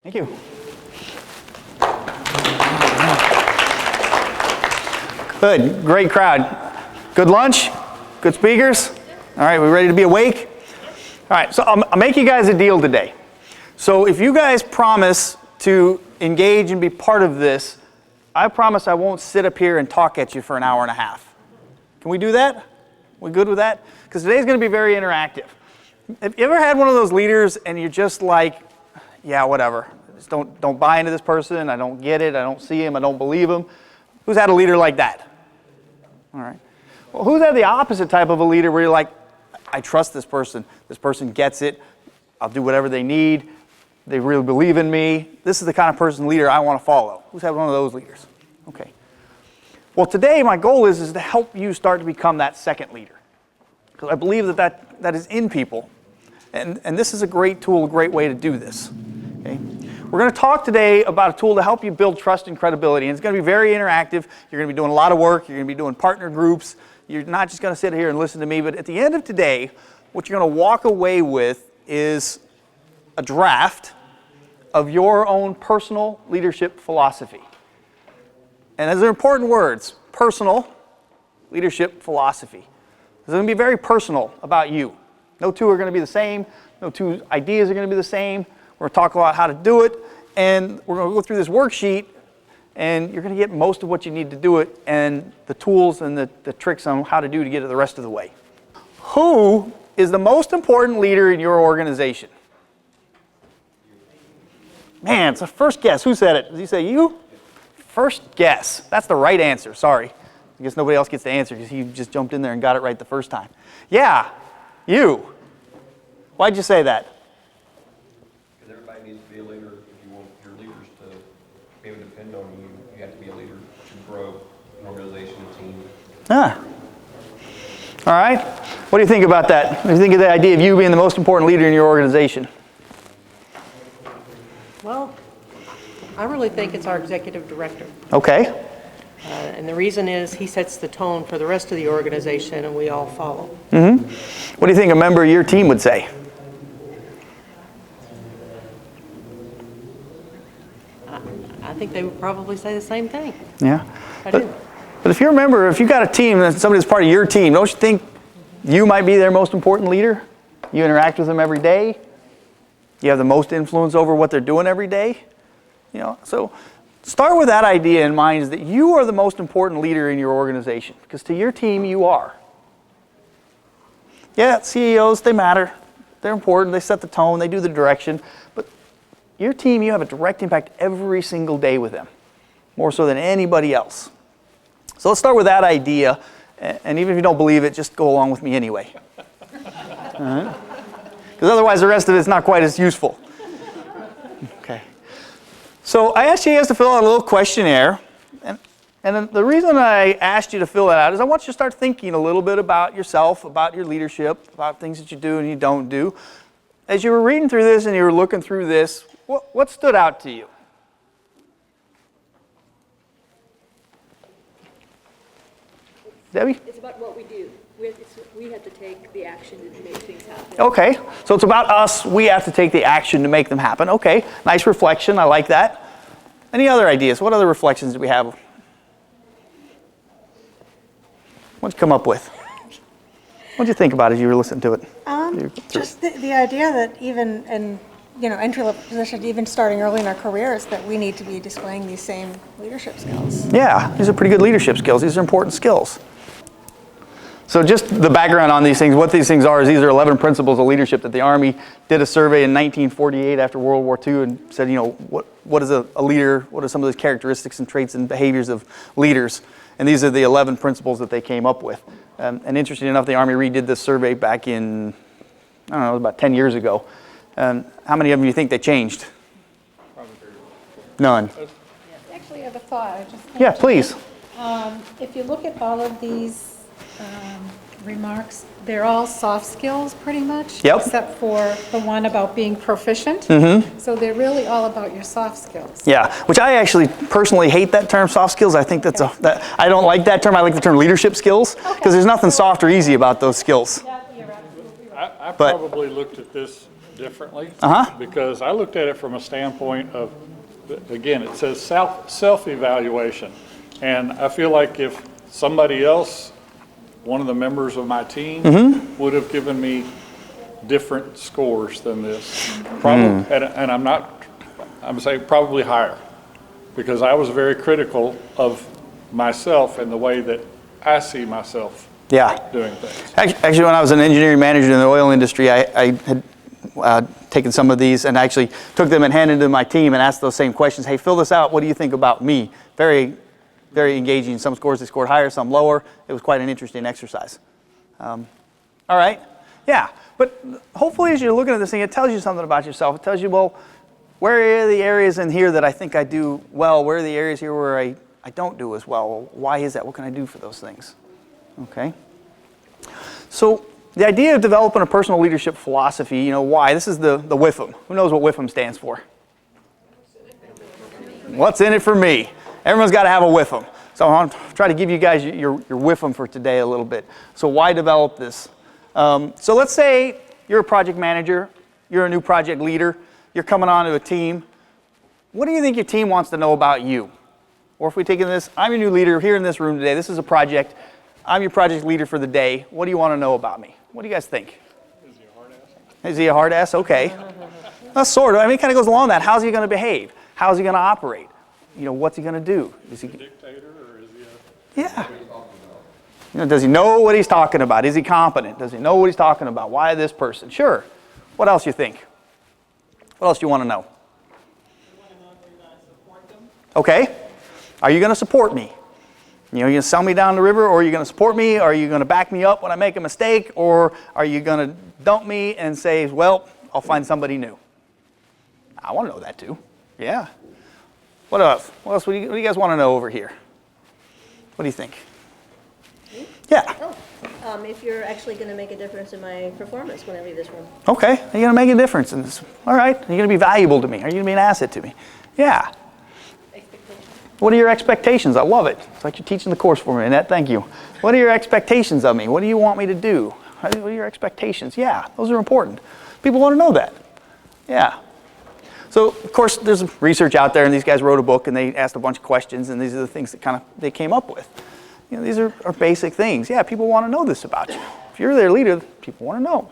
Thank you. Good, great crowd. Good lunch, good speakers. All right, we ready to be awake? All right, so I'll make you guys a deal today. So if you guys promise to engage and be part of this, I promise I won't sit up here and talk at you for an hour and a half. Can we do that? We good with that? Because today's going to be very interactive. Have you ever had one of those leaders and you're just like, yeah, whatever. Just don't buy into this person. I don't get it. I don't see him. I don't believe him. Who's had a leader like that? All right. Well, who's had the opposite type of a leader where you're like, I trust this person. This person gets it. I'll do whatever they need. They really believe in me. This is the kind of person, leader I want to follow. Who's had one of those leaders? Okay. Well, today my goal is to help you start to become that second leader. Because I believe that is in people. And this is a great tool, a great way to do this. Okay? We're going to talk today about a tool to help you build trust and credibility. And it's going to be very interactive. You're going to be doing a lot of work. You're going to be doing partner groups. You're not just going to sit here and listen to me. But at the end of today, what you're going to walk away with is a draft of your own personal leadership philosophy. And those are important words. Personal leadership philosophy. It's going to be very personal about you. No two are going to be the same. No two ideas are going to be the same. We're going to talk about how to do it. And we're going to go through this worksheet. And you're going to get most of what you need to do it and the tools and the tricks on how to do to get it the rest of the way. Who is the most important leader in your organization? Man, it's a first guess. Who said it? Did he say you? First guess. That's the right answer. Sorry. I guess nobody else gets to answer because he just jumped in there and got it right the first time. Yeah, you. Why'd you say that? Because everybody needs to be a leader. If you want your leaders to be able to depend on you, you have to be a leader to grow an organization, a team. Ah. All right. What do you think about that? What do you think of the idea of you being the most important leader in your organization? Well, I really think it's our executive director. Okay. And the reason is he sets the tone for the rest of the organization and we all follow. Mm-hmm. What do you think a member of your team would say? I think they would probably say the same thing. Yeah. I do. But if you're a member, if you've got a team and somebody that's part of your team, don't you think you might be their most important leader? You interact with them every day. You have the most influence over what they're doing every day. You know, so start with that idea in mind, is that you are the most important leader in your organization, because to your team you are. Yeah, CEOs, they matter. They're important. They set the tone. They do the direction. But your team, you have a direct impact every single day with them, more so than anybody else. So let's start with that idea, and even if you don't believe it, just go along with me anyway. Because otherwise the rest of it's not quite as useful. Okay. So I asked you guys to fill out a little questionnaire, and the reason I asked you to fill that out is I want you to start thinking a little bit about yourself, about your leadership, about things that you do and you don't do. As you were reading through this and you were looking through this, what stood out to you? Debbie? It's about what we do. We have to take the action to make things happen. Okay, so it's about us. We have to take the action to make them happen. Okay, nice reflection. I like that. Any other ideas? What other reflections do we have? What'd you come up with? What'd you think about as you were listening to it? Just the idea that even in entry-level positions, even starting early in our careers, that we need to be displaying these same leadership skills. Yeah, these are pretty good leadership skills. These are important skills. So just the background on these things, what these things are is these are 11 principles of leadership that the Army did a survey in 1948 after World War II and said, what is a leader? What are some of those characteristics and traits and behaviors of leaders? And these are the 11 principles that they came up with. And interesting enough, the Army redid this survey back in, I don't know, about 10 years ago. How many of them do you think they changed? None. Actually, I have a thought. Yeah, please. If you look at all of these remarks, they're all soft skills pretty much. Yep. Except for the one about being proficient. Mm-hmm. So they're really all about your soft skills. Yeah, which I actually personally hate that term, soft skills. I think that's I don't like that term. I like the term leadership skills, because there's nothing soft or easy about those skills. Yeah, you're absolutely right. I probably looked at this differently. Uh-huh. Because I looked at it from a standpoint of, again, it says self-evaluation. And I feel like if somebody else, one of the members of my team, would have given me different scores than this, probably, and I'm saying probably higher, because I was very critical of myself and the way that I see myself doing things. Actually, when I was an engineering manager in the oil industry, I had taken some of these and actually took them and handed them to my team and asked those same questions. Hey, fill this out. What do you think about me? Very, very engaging. Some scores they scored higher, some lower. It was quite an interesting exercise. All right. Yeah. But hopefully as you're looking at this thing, it tells you something about yourself. It tells you, well, where are the areas in here that I think I do well? Where are the areas here where I don't do as well? Why is that? What can I do for those things? Okay. So the idea of developing a personal leadership philosophy, why? This is the WIFM. Who knows what WIFM stands for? What's in it for me? Everyone's got to have a WIFM. So I'll try to give you guys your WIFM for today a little bit. So why develop this? So let's say you're a project manager, you're a new project leader, you're coming onto a team. What do you think your team wants to know about you? Or if we take in this, I'm your new leader here in this room today. This is a project. I'm your project leader for the day. What do you want to know about me? What do you guys think? Is he a hard ass? Is he a hard ass? Okay. Well, sort of. I mean, it kind of goes along that. How's he going to behave? How's he going to operate? What's he going to do? Is he A dictator, or is he a... Yeah. Does he know what he's talking about? Is he competent? Does he know what he's talking about? Why this person? Sure. What else you think? What else do you want to know? Okay. Are you going to support me? You're going to sell me down the river, or are you going to support me? Or are you going to back me up when I make a mistake? Or are you going to dump me and say, well, I'll find somebody new? I want to know that too. Yeah. What else? What do you guys want to know over here? What do you think? Yeah. If you're actually going to make a difference in my performance when I leave this room. Okay. Are you going to make a difference in this? All right. Are you going to be valuable to me? Are you going to be an asset to me? Yeah. What are your expectations? I love it. It's like you're teaching the course for me, Annette. Thank you. What are your expectations of me? What do you want me to do? What are your expectations? Yeah, those are important. People want to know that. Yeah. So, of course, there's research out there, and these guys wrote a book, and they asked a bunch of questions, and these are the things that they came up with. These are basic things. Yeah, people want to know this about you. If you're their leader, people want to know.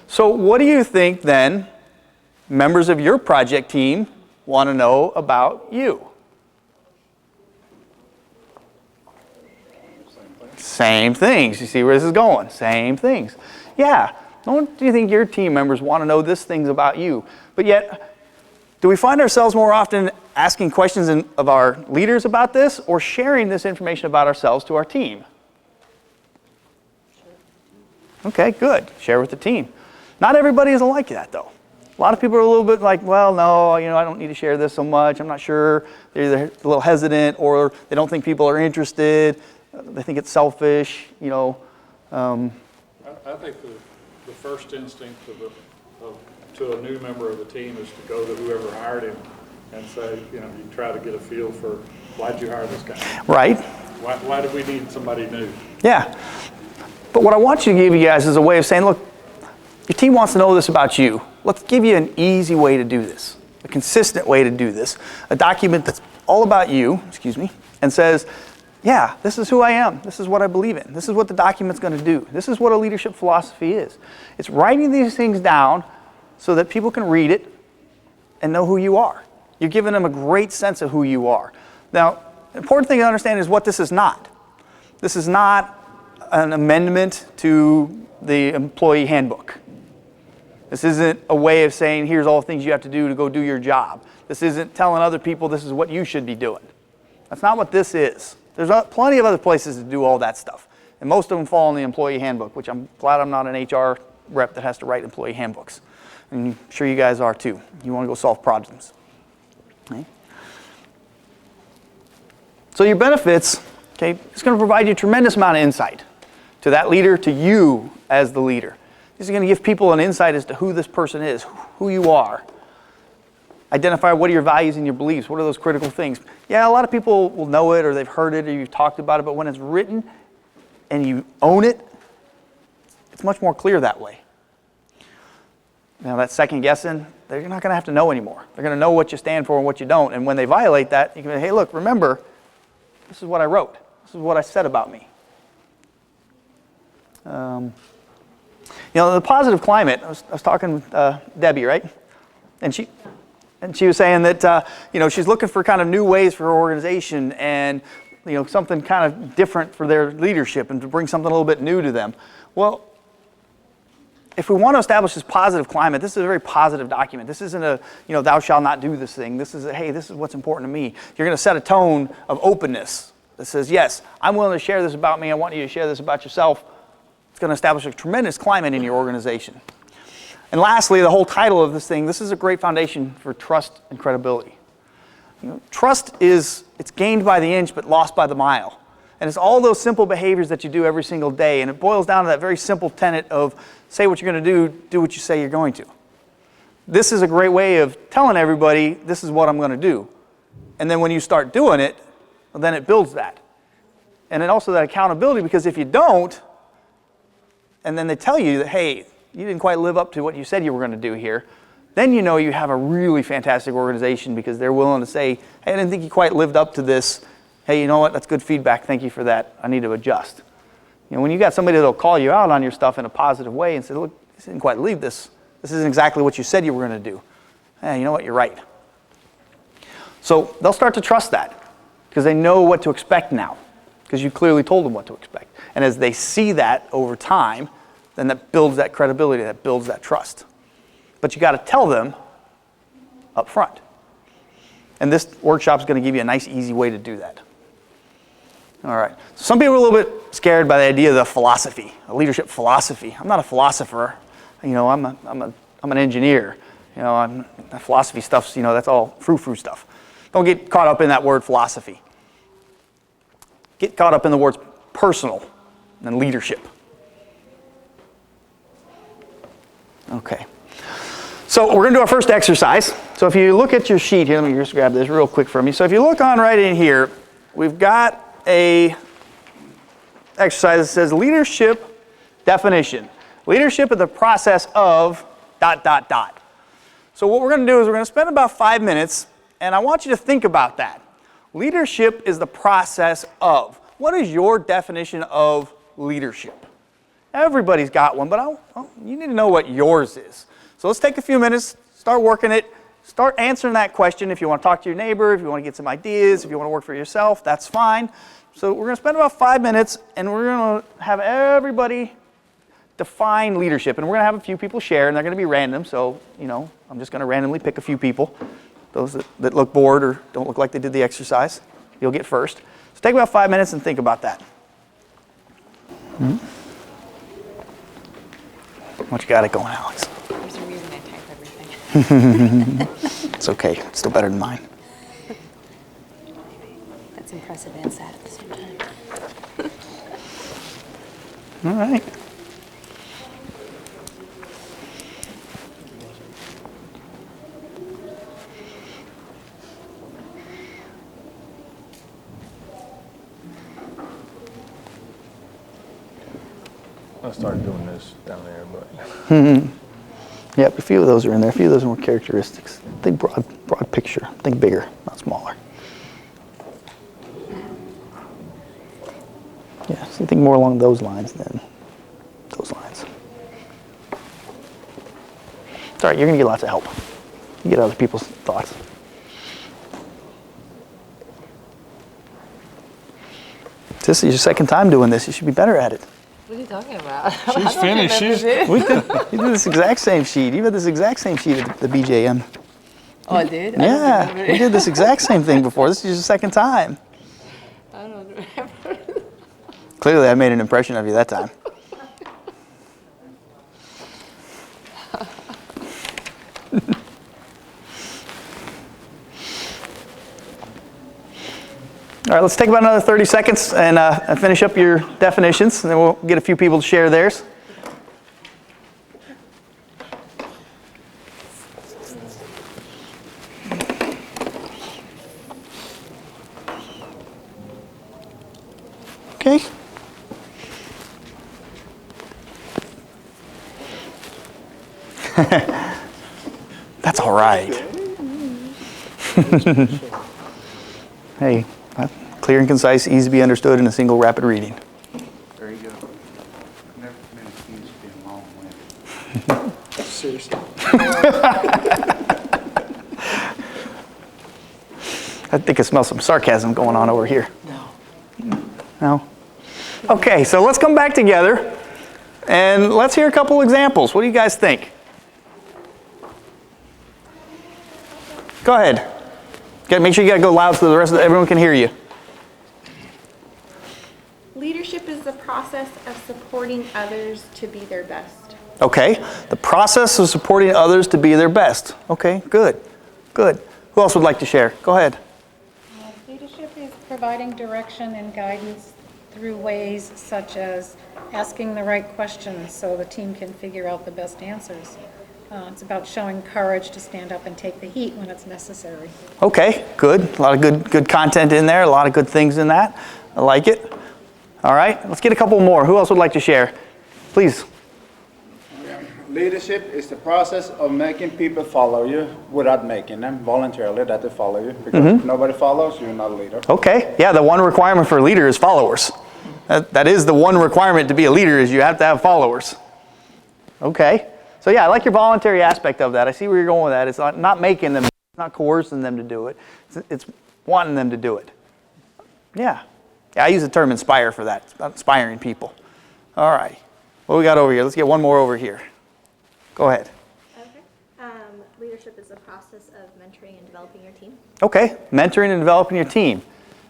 So what do you think, then, members of your project team want to know about you? Same things. You see where this is going? Same things. Yeah. Don't you think your team members want to know these things about you? But yet, do we find ourselves more often asking questions of our leaders about this, or sharing this information about ourselves to our team? Okay, good. Share with the team. Not everybody is like that, though. A lot of people are a little bit like, well, no, I don't need to share this so much. I'm not sure. They're either a little hesitant, or they don't think people are interested. They think it's selfish, I think the first instinct to a new member of the team is to go to whoever hired him and say, you try to get a feel for, why'd you hire this guy? Right. Why do we need somebody new? Yeah. But what I want you to give you guys is a way of saying, look, your team wants to know this about you. Let's give you an easy way to do this, a consistent way to do this, a document that's all about you, and says, yeah, this is who I am. This is what I believe in. This is what the document's going to do. This is what a leadership philosophy is. It's writing these things down so that people can read it and know who you are. You're giving them a great sense of who you are. Now, the important thing to understand is what this is not. This is not an amendment to the employee handbook. This isn't a way of saying, here's all the things you have to do to go do your job. This isn't telling other people this is what you should be doing. That's not what this is. There's plenty of other places to do all that stuff. And most of them fall in the employee handbook, which I'm glad I'm not an HR rep that has to write employee handbooks. And I'm sure you guys are too. You want to go solve problems. Okay? So your benefits, it's going to provide you a tremendous amount of insight to that leader, to you as the leader. This is going to give people an insight as to who this person is, who you are. Identify what are your values and your beliefs. What are those critical things? Yeah, a lot of people will know it, or they've heard it, or you've talked about it, but when it's written and you own it, it's much more clear that way. that second guessing, they're not going to have to know anymore. They're going to know what you stand for and what you don't. And when they violate that, you can say, hey, look, remember, this is what I wrote. This is what I said about me. The positive climate, I was talking with Debbie, right? And she was saying that, she's looking for kind of new ways for her organization and, something kind of different for their leadership and to bring something a little bit new to them. Well, if we want to establish this positive climate, this is a very positive document. This isn't a, thou shalt not do this thing. This is a, hey, this is what's important to me. You're going to set a tone of openness that says, yes, I'm willing to share this about me. I want you to share this about yourself. It's going to establish a tremendous climate in your organization. And lastly, the whole title of this thing, this is a great foundation for trust and credibility. Trust it's gained by the inch but lost by the mile. And it's all those simple behaviors that you do every single day. And it boils down to that very simple tenet of say what you're going to do what you say you're going to. This is a great way of telling everybody this is what I'm going to do. And then when you start doing it, well, then it builds that. And then also that accountability, because if you don't, and then they tell you that, hey, you didn't quite live up to what you said you were going to do here, then you have a really fantastic organization because they're willing to say, hey, I didn't think you quite lived up to this. Hey, you know what? That's good feedback. Thank you for that. I need to adjust. When you got somebody that'll call you out on your stuff in a positive way and say, look, you didn't quite leave this. This isn't exactly what you said you were going to do. Hey, you know what? You're right. So they'll start to trust that because they know what to expect now because you clearly told them what to expect. And as they see that over time, then that builds that credibility, that builds that trust. But you got to tell them up front. And this workshop is going to give you a nice, easy way to do that. All right. Some people are a little bit scared by the idea of the philosophy, a leadership philosophy. I'm not a philosopher. I'm an engineer. The philosophy stuff's, that's all frou-frou stuff. Don't get caught up in that word philosophy. Get caught up in the words personal and leadership. Okay. So we're going to do our first exercise. So if you look at your sheet here, let me just grab this real quick from you. So if you look on right in here, we've got a exercise that says leadership definition. Leadership is the process of ... So what we're going to do is we're going to spend about 5 minutes, and I want you to think about that. Leadership is the process of. What is your definition of leadership? Everybody's got one, but you need to know what yours is. So let's take a few minutes, start working it, start answering that question. If you want to talk to your neighbor, if you want to get some ideas, if you want to work for yourself, that's fine. So we're going to spend about 5 minutes, and we're going to have everybody define leadership. And we're going to have a few people share, and they're going to be random. So, I'm just going to randomly pick a few people. Those that look bored or don't look like they did the exercise, you'll get first. So take about 5 minutes and think about that. What you got it going, Alex? There's a reason I type everything. It's okay. It's still better than mine. That's impressive and sad at the same time. All right. I started doing this down there, but. Yep, a few of those are in there. A few of those are more characteristics. Think broad picture. Think bigger, not smaller. Yeah, so think more along those lines than those lines. It's all right, you're going to get lots of help. You get other people's thoughts. This is your second time doing this. You should be better at it. What are you talking about? She's finished. You did this exact same sheet. You had this exact same sheet at the BJM. Oh, I did? Yeah, we did this exact same thing before. This is your second time. I don't remember. Clearly, I made an impression of you that time. All right, let's take about another 30 seconds and finish up your definitions, and then we'll get a few people to share theirs. Okay. right. Hey, clear and concise, easy to be understood in a single rapid reading. There you go. I've never been accused of being long-winded. Seriously. I think I smell some sarcasm going on over here. No? Okay, so let's come back together and let's hear a couple examples. What do you guys think? Go ahead. Make sure you gotta go loud so the rest of everyone can hear you. Leadership is the process of supporting others to be their best. Okay, the process of supporting others to be their best. Okay, good, good. Who else would like to share? Go ahead. Leadership is providing direction and guidance through ways such as asking the right questions so the team can figure out the best answers. It's about showing courage to stand up and take the heat when it's necessary. Okay, good. A lot of good content in there. A lot of good things in that. I like it. All right, let's get a couple more. Who else would like to share? Please. Leadership is the process of making people follow you without making them voluntarily that they follow you. Because if nobody follows, you're not a leader. Okay, yeah, the one requirement for a leader is followers. That is the one requirement to be a leader, is you have to have followers. Okay, so yeah, I like your voluntary aspect of that. I see where you're going with that. It's not making them, it's not coercing them to do it. It's wanting them to do it. Yeah. Yeah, I use the term inspire for that. It's about inspiring people. All right. What we got over here? Let's get one more over here. Go ahead. Okay. Leadership is the process of mentoring and developing your team. Okay, mentoring and developing your team.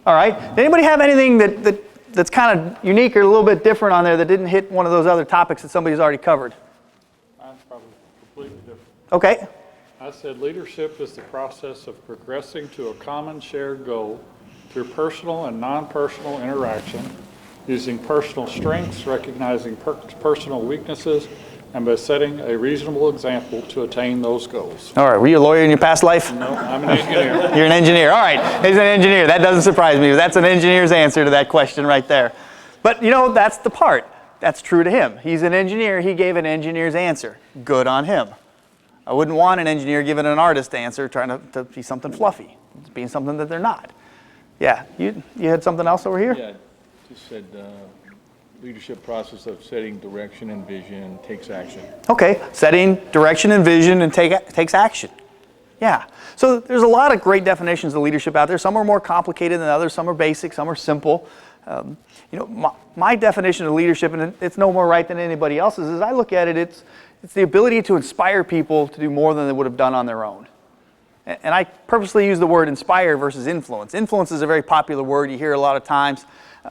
All right. Did anybody have anything that's kind of unique or a little bit different on there that didn't hit one of those other topics that somebody's already covered? Mine's probably completely different. Okay. I said leadership is the process of progressing to a common shared goal through personal and non-personal interaction, using personal strengths, recognizing personal weaknesses, and by setting a reasonable example to attain those goals. All right. Were you a lawyer in your past life? No, I'm an engineer. You're an engineer. All right. He's an engineer. That doesn't surprise me. That's an engineer's answer to that question right there. But, you know, that's the part. That's true to him. He's an engineer. He gave an engineer's answer. Good on him. I wouldn't want an engineer giving an artist answer trying to be something fluffy. It's being something that they're not. Yeah. You had something else over here? Yeah, just said leadership process of setting direction and vision takes action. Okay, setting direction and vision and takes action. Yeah, so there's a lot of great definitions of leadership out there. Some are more complicated than others. Some are basic. Some are simple. You know, my definition of leadership, and it's no more right than anybody else's, is I look at it, it's the ability to inspire people to do more than they would have done on their own. And I purposely use the word inspire versus influence. Influence is a very popular word you hear a lot of times.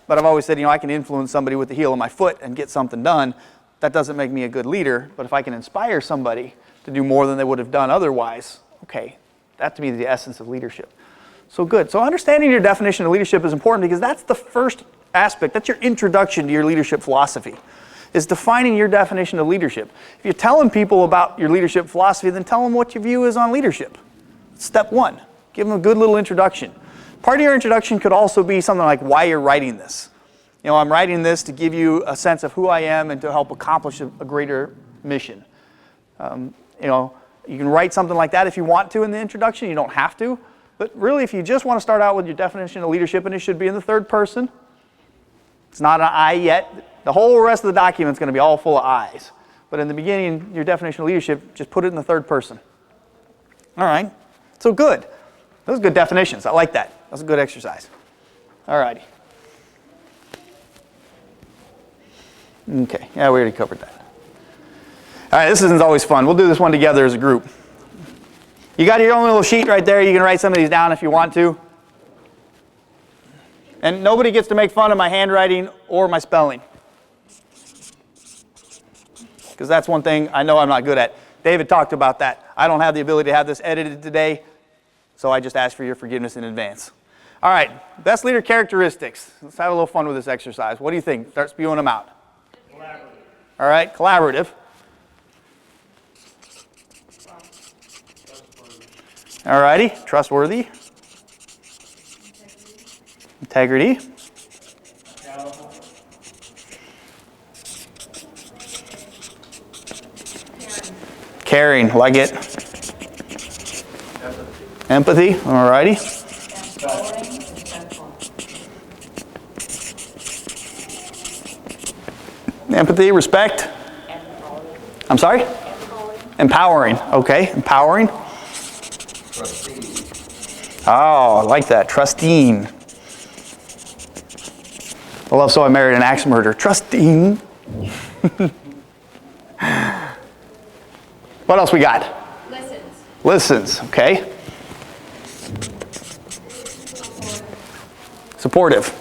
But I've always said, you know, I can influence somebody with the heel of my foot and get something done. That doesn't make me a good leader. But if I can inspire somebody to do more than they would have done otherwise, okay, that to me is the essence of leadership. So good. So understanding your definition of leadership is important because that's the first aspect. That's your introduction to your leadership philosophy, is defining your definition of leadership. If you're telling people about your leadership philosophy, then tell them what your view is on leadership. Step one, give them a good little introduction. Part of your introduction could also be something like why you're writing this. You know, I'm writing this to give you a sense of who I am and to help accomplish a greater mission. You know, you can write something like that if you want to in the introduction. You don't have to. But really, if you just want to start out with your definition of leadership, and it should be in the third person, it's not an I yet. The whole rest of the document is going to be all full of I's. But in the beginning, your definition of leadership, just put it in the third person. All right. So good. Those are good definitions. I like that. That's a good exercise. All righty. Okay. Yeah, we already covered that. All right, this isn't always fun. We'll do this one together as a group. You got your own little sheet right there. You can write some of these down if you want to. And nobody gets to make fun of my handwriting or my spelling. Because that's one thing I know I'm not good at. David talked about that. I don't have the ability to have this edited today, so I just ask for your forgiveness in advance. All right, best leader characteristics. Let's have a little fun with this exercise. What do you think? Start spewing them out. Collaborative. All right, collaborative. All righty, trustworthy. Integrity. Caring, like it. Empathy, all righty. Empathy, respect. I'm sorry? Empowering. Okay, empowering. Oh, I like that. Trusting. I love So I Married an Axe Murderer. Trusting. What else we got? Listens, okay. Supportive.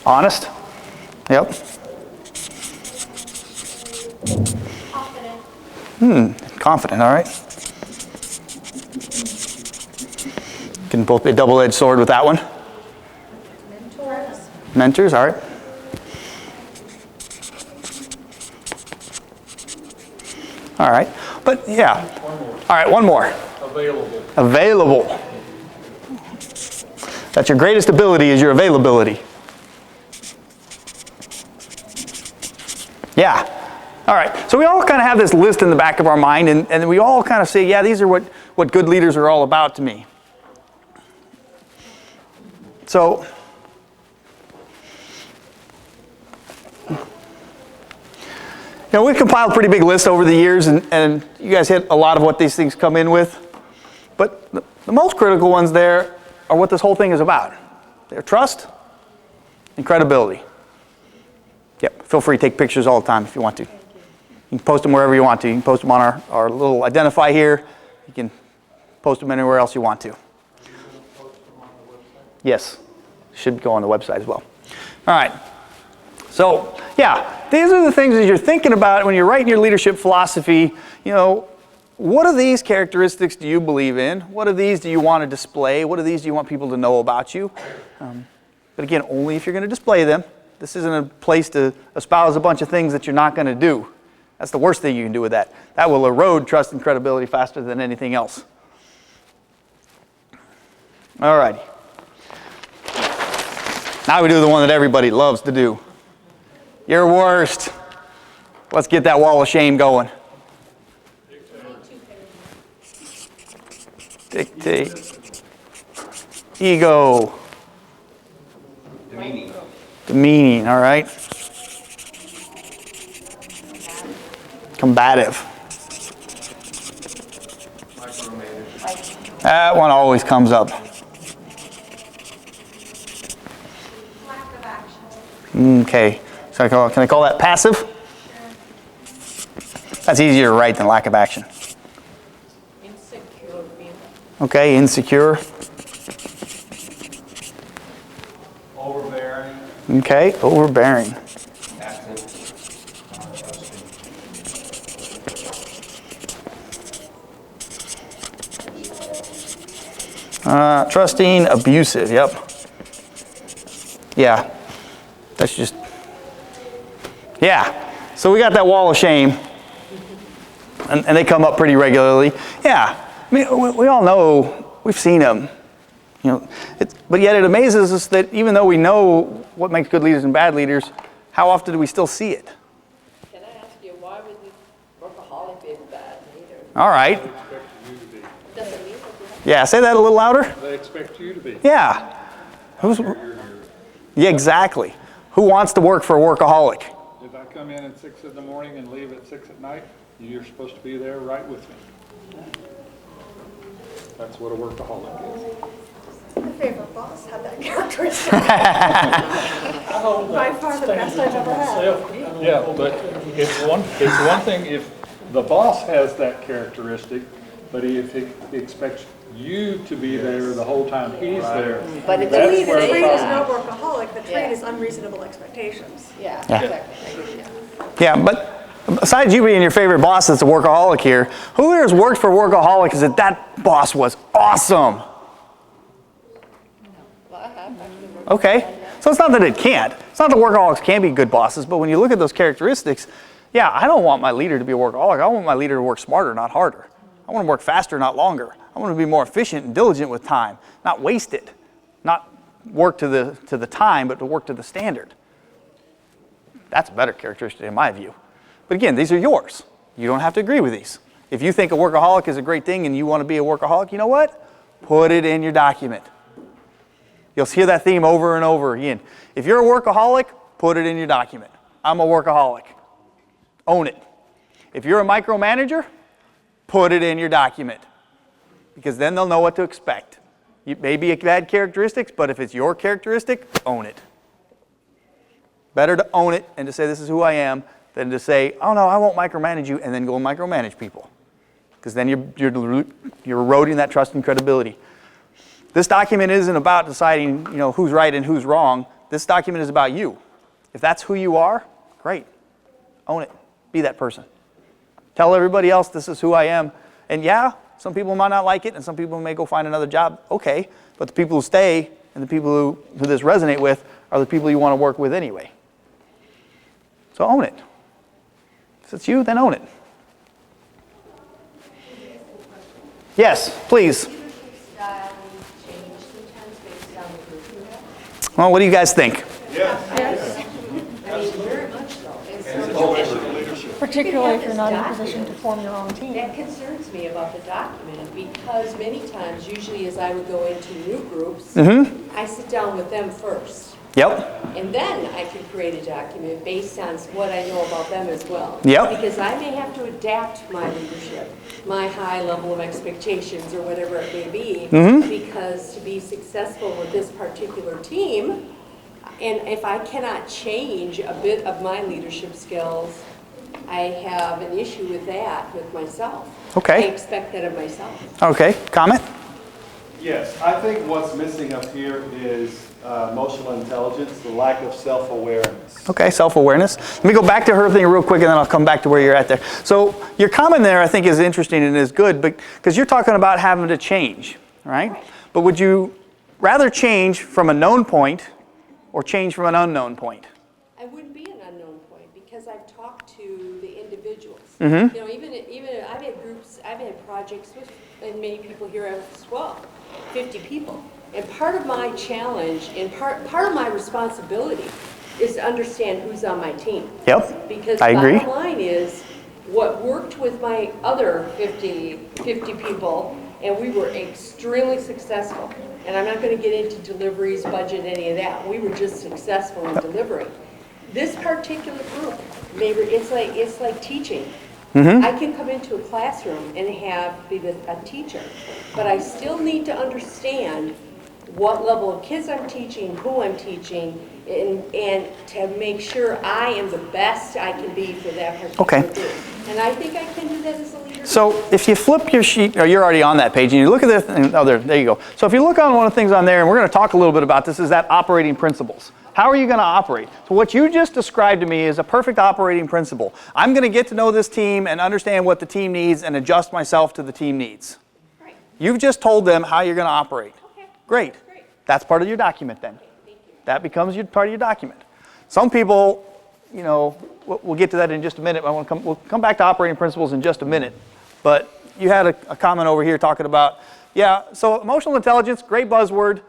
Honest. Yep. Confident, all right. Can both be a double-edged sword with that one. Mentors, all right. All right, but yeah. All right, one more. Available. That's your greatest ability is your availability. Yeah. All right, so we all kind of have this list in the back of our mind, and we all kind of say, yeah, these are what good leaders are all about to me. So, we've compiled a pretty big list over the years, and you guys hit a lot of what these things come in with. But the most critical ones there are what this whole thing is about. They're trust and credibility. Yep, feel free to take pictures all the time if you want to. You can post them wherever you want to. You can post them on our little identify here. You can post them anywhere else you want to. Yes, should go on the website as well. All right, so yeah, these are the things as you're thinking about when you're writing your leadership philosophy. What of these characteristics do you believe in? What of these do you want to display? What of these do you want people to know about you? But again, only if you're going to display them. This isn't a place to espouse a bunch of things that you're not going to do. That's the worst thing you can do with that. That will erode trust and credibility faster than anything else. All righty. Now we do the one that everybody loves to do. Your worst. Let's get that wall of shame going. Dictate. Ego. Demeaning, all right. Combative. That one always comes up. Okay, so can I call that passive? That's easier to write than lack of action. Okay, insecure. Overbearing. Okay, overbearing. Trusting, abusive, yep. Yeah, that's just, yeah. So we got that wall of shame, and they come up pretty regularly. Yeah, I mean, we all know, we've seen them. But yet it amazes us that even though we know what makes good leaders and bad leaders, how often do we still see it? Can I ask you, why would you workaholic be a bad leader? All right. Doesn't mean Yeah, say that a little louder. They expect you to be. Yeah. Yeah, exactly. Who wants to work for a workaholic? If I come in at 6 in the morning and leave at 6 at night, you're supposed to be there right with me. That's what a workaholic is. My favorite boss had that characteristic. By far the best I've ever had. Yeah, but it's one thing if the boss has that characteristic, but if he expects you to be there the whole time he's there. But it's that's The where trait the is problem no workaholic, the trait is unreasonable expectations. Yeah, Yeah. exactly. Yeah, but besides you being your favorite boss that's a workaholic here, who here has worked for a workaholic is that boss was awesome? Well, I have actually worked. Okay, so it's not that it can't. It's not that workaholics can be good bosses, but when you look at those characteristics, yeah, I don't want my leader to be a workaholic. I want my leader to work smarter, not harder. I want to work faster, not longer. I want to be more efficient and diligent with time, not waste it, not work to the time, but to work to the standard. That's a better characteristic in my view. But again, these are yours. You don't have to agree with these. If you think a workaholic is a great thing and you want to be a workaholic, you know what? Put it in your document. You'll hear that theme over and over again. If you're a workaholic, put it in your document. I'm a workaholic. Own it. If you're a micromanager, put it in your document. Because then they'll know what to expect. It may be a bad characteristics, but if it's your characteristic, own it. Better to own it and to say this is who I am than to say, oh no, I won't micromanage you, and then go and micromanage people. Because then you're eroding that trust and credibility. This document isn't about deciding, who's right and who's wrong. This document is about you. If that's who you are, great. Own it. Be that person. Tell everybody else this is who I am. And yeah, some people might not like it, and some people may go find another job. Okay, but the people who stay and the people who this resonate with are the people you want to work with anyway. So own it. If it's you, then own it. Yes, please. Well, what do you guys think? Particularly if you're not in a position to form your own team. That concerns me about the document because many times, usually as I would go into new groups, I sit down with them first. Yep. And then I can create a document based on what I know about them as well. Yep. Because I may have to adapt my leadership, my high level of expectations or whatever it may be, because to be successful with this particular team, and if I cannot change a bit of my leadership skills, I have an issue with that with myself. Okay. I expect that of myself. Okay, comment? Yes, I think what's missing up here is emotional intelligence, the lack of self-awareness. Okay, self-awareness. Let me go back to her thing real quick and then I'll come back to where you're at there. So your comment there I think is interesting and is good because you're talking about having to change, right? But would you rather change from a known point or change from an unknown point? I wouldn't be an unknown point because I've talked to the individuals. Mm-hmm. Even I've had groups, I've had projects with, and many people here as well, 50 people. And part of my challenge and part of my responsibility is to understand who's on my team. Yep, because I agree. Bottom line is what worked with my other 50 people, and we were extremely successful. And I'm not going to get into deliveries, budget, any of that. We were just successful in delivering. This particular group, it's like teaching. I can come into a classroom and be a teacher, but I still need to understand what level of kids I'm teaching, who I'm teaching, and to make sure I am the best I can be for that particular group. And I think I can do that as a leader. So if you flip your sheet, or you're already on that page, and you look at this, there you go. So if you look on one of the things on there, and we're going to talk a little bit about this, is that operating principles. How are you going to operate? So what you just described to me is a perfect operating principle. I'm going to get to know this team and understand what the team needs and adjust myself to the team needs. Right. You've just told them how you're going to operate. Okay. Great. That's part of your document then. That becomes part of your document. Some people, we'll get to that in just a minute. We'll come back to operating principles in just a minute. But you had a comment over here talking about, so emotional intelligence, great buzzword.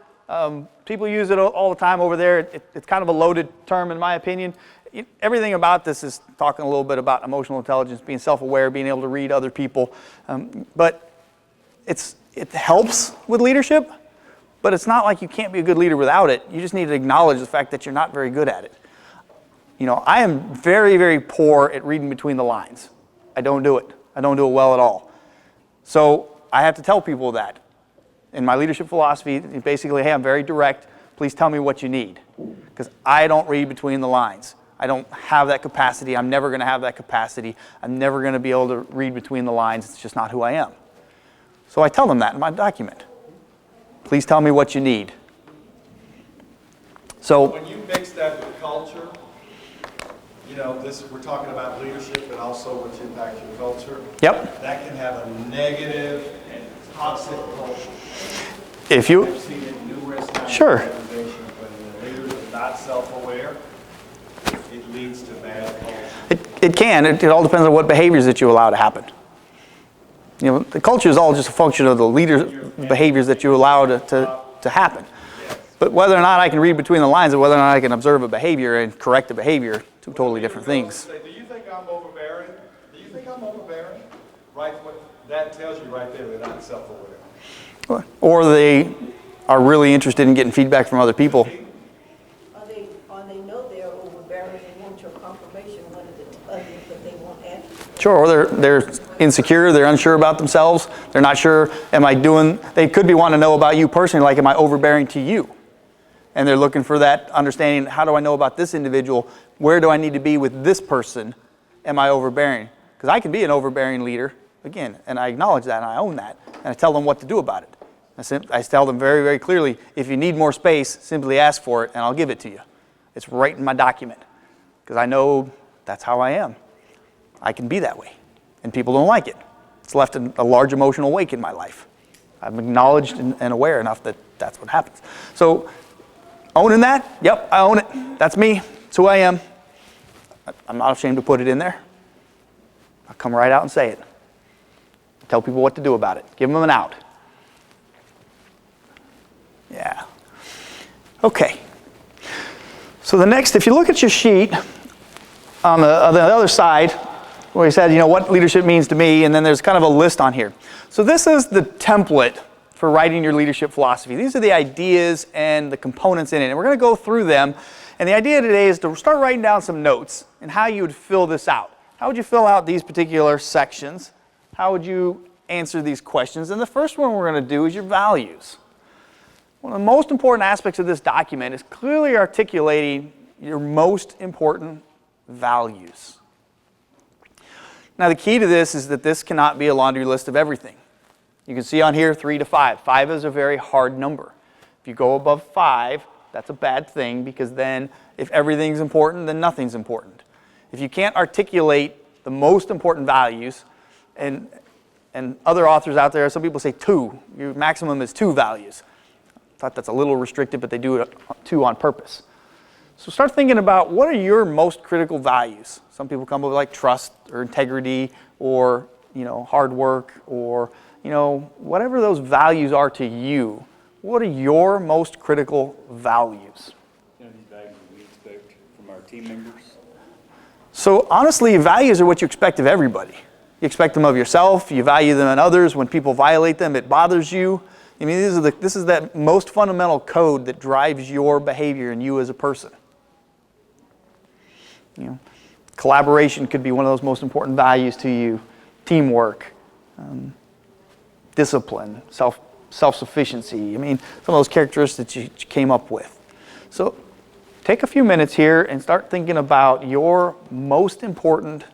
People use it all the time over there. It's kind of a loaded term in my opinion. Everything about this is talking a little bit about emotional intelligence, being self-aware, being able to read other people. But it helps with leadership, but it's not like you can't be a good leader without it. You just need to acknowledge the fact that you're not very good at it. I am very, very poor at reading between the lines. I don't do it. I don't do it well at all. So I have to tell people that. In my leadership philosophy, basically, hey, I'm very direct. Please tell me what you need. Because I don't read between the lines. I don't have that capacity. I'm never going to have that capacity. I'm never going to be able to read between the lines. It's just not who I am. So I tell them that in my document. Please tell me what you need. So when you mix that with culture, we're talking about leadership, but also which impacts your culture. Yep. That can have a negative and toxic culture. If you, I've seen it numerous times. Sure. When the leaders are not self-aware, it leads to bad culture. It can. It all depends on what behaviors that you allow to happen. The culture is all just a function of the leader's behaviors that you allow to happen. But whether or not I can read between the lines and whether or not I can observe a behavior and correct the behavior, two totally different things. Do you think I'm overbearing? Do you think I'm overbearing? overbearing, that tells you right there they're not self-aware. Or they are really interested in getting feedback from other people. Or they know they're overbearing and want your confirmation when it's ugly, but they won't ask. Sure, or they're insecure, they're unsure about themselves, they're not sure, they could be wanting to know about you personally, like, am I overbearing to you? And they're looking for that understanding, how do I know about this individual? Where do I need to be with this person? Am I overbearing? Because I can be an overbearing leader, again, and I acknowledge that and I own that, and I tell them what to do about it. I tell them very, very clearly, if you need more space, simply ask for it and I'll give it to you. It's right in my document, because I know that's how I am. I can be that way, and people don't like it. It's left a large emotional wake in my life. I'm acknowledged and aware enough that that's what happens. So owning that, yep, I own it. That's me. It's who I am. I'm not ashamed to put it in there. I'll come right out and say it. Tell people what to do about it. Give them an out. Yeah. Okay. So the next, if you look at your sheet, on the other side, where he said, what leadership means to me, and then there's kind of a list on here. So this is the template for writing your leadership philosophy. These are the ideas and the components in it, and we're going to go through them. And the idea today is to start writing down some notes and how you would fill this out. How would you fill out these particular sections? How would you answer these questions? And the first one we're going to do is your values. One of the most important aspects of this document is clearly articulating your most important values. Now, the key to this is that this cannot be a laundry list of everything. You can see on here 3 to 5. 5 is a very hard number. If you go above 5, that's a bad thing, because then if everything's important, then nothing's important. If you can't articulate the most important values, and other authors out there, some people say 2. Your maximum is 2 values. I thought that's a little restricted, but they do it 2 on purpose. So start thinking about, what are your most critical values? Some people come up with like trust or integrity or hard work or whatever those values are to you. What are your most critical values? These values we expect from our team members. So honestly, values are what you expect of everybody. You expect them of yourself. You value them in others. When people violate them, it bothers you. I mean, this is that most fundamental code that drives your behavior and you as a person. Collaboration could be one of those most important values to you. Teamwork, discipline, self-sufficiency. I mean, some of those characteristics you came up with. So take a few minutes here and start thinking about your most important